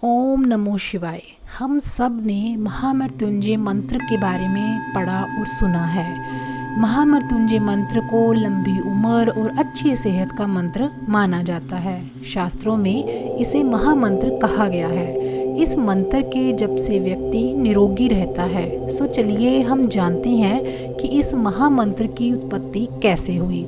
ओम नमो शिवाय। हम सब ने महामृत्युंजय मंत्र के बारे में पढ़ा और सुना है। महामृत्युंजय मंत्र को लंबी उम्र और अच्छी सेहत का मंत्र माना जाता है। शास्त्रों में इसे महामंत्र कहा गया है। इस मंत्र के जप से व्यक्ति निरोगी रहता है। सो चलिए हम जानते हैं कि इस महामंत्र की उत्पत्ति कैसे हुई।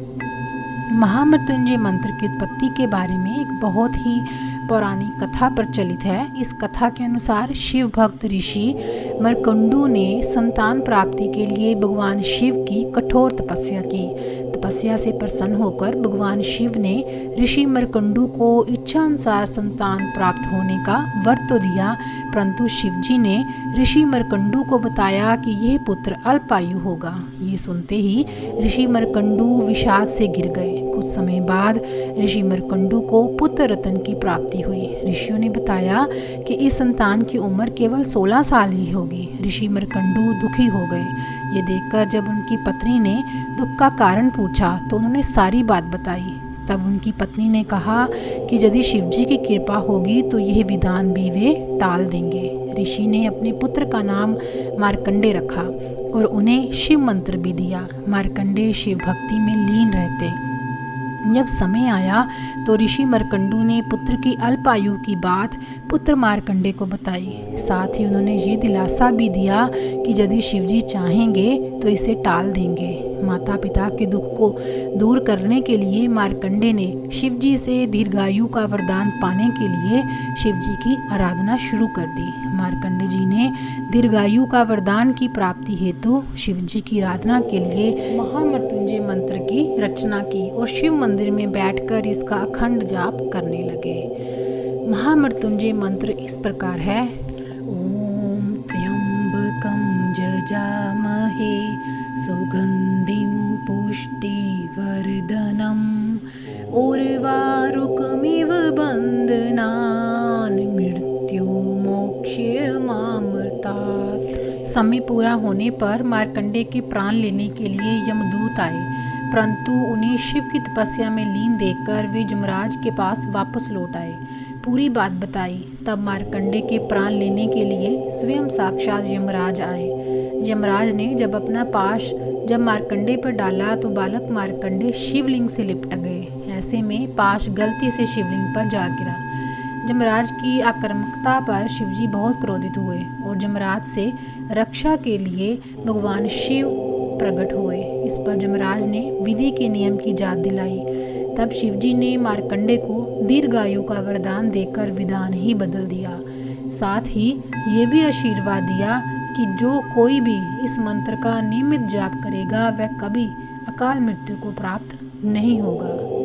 महामृत्युंजय मंत्र की उत्पत्ति के बारे में एक बहुत ही पौराणिक कथा प्रचलित है। इस कथा के अनुसार शिव भक्त ऋषि मरकंडू ने संतान प्राप्ति के लिए भगवान शिव की कठोर तपस्या की। तपस्या से प्रसन्न होकर भगवान शिव ने ऋषि मरकंडू को इच्छा अनुसार संतान प्राप्त होने का वर तो दिया, परंतु शिवजी ने ऋषि मरकंडू को बताया कि यह पुत्र अल्पायु होगा। ये सुनते ही ऋषि मरकंडू विषाद से गिर गए। कुछ समय बाद ऋषि मरकंडू को पुत्र रत्न की प्राप्ति हुई। ऋषियों ने बताया कि इस संतान की उम्र केवल 16 साल ही होगी। ऋषि मरकंडू दुखी हो गए। ये देखकर जब उनकी पत्नी ने दुख का कारण पूछा तो उन्होंने सारी बात बताई। तब उनकी पत्नी ने कहा कि यदि शिवजी की कृपा होगी तो यह विधान भी वे टाल देंगे। ऋषि ने अपने पुत्र का नाम मार्कंडे रखा और उन्हें शिव मंत्र भी दिया। मार्कंडे शिव भक्ति में लीन रहते। जब समय आया तो ऋषि मरकंडू ने पुत्र की अल्पायु की बात पुत्र मार्कंडे को बताई। साथ ही उन्होंने ये दिलासा भी दिया कि यदि शिवजी चाहेंगे तो इसे टाल देंगे। माता पिता के दुख को दूर करने के लिए मार्कंडे ने शिवजी से दीर्घायु का वरदान पाने के लिए शिवजी की आराधना शुरू कर दी। मार्कंडे जी ने दीर्घायु का वरदान की प्राप्ति हेतु शिवजी की आराधना के लिए महामृत्युंजय मंत्र की रचना की और शिव मंदिर में बैठकर इसका अखंड जाप करने लगे। महामृत्युंजय मंत्र इस प्रकार है। ओम त्र्यंबकं जजामहे सुगंधिं पुष्टिवर्धनम् उर्वारुकमिव बंधनान् मृत्युमोक्षयमामृतात्। समय पूरा होने पर मार्कंडे के प्राण लेने के लिए यमदूत आए, परंतु उन्हें शिव की तपस्या में लीन देखकर वे यमराज के पास वापस लौट आए। पूरी बात बताई। तब मार्कंडे के प्राण लेने के लिए स्वयं साक्षात यमराज आए। यमराज ने जब अपना पाश जब मार्कंडे पर डाला तो बालक मार्कंडे शिवलिंग से लिपट गए। ऐसे में पाश गलती से शिवलिंग पर जा गिरा। यमराज की आक्रामकता पर शिवजी बहुत क्रोधित हुए और यमराज से रक्षा के लिए भगवान शिव प्रकट हुए। इस पर यमराज ने विधि के नियम की याद दिलाई। तब शिवजी ने मार्कंडे को दीर्घायु का वरदान देकर विधान ही बदल दिया। साथ ही ये भी आशीर्वाद दिया कि जो कोई भी इस मंत्र का नियमित जाप करेगा वह कभी अकाल मृत्यु को प्राप्त नहीं होगा।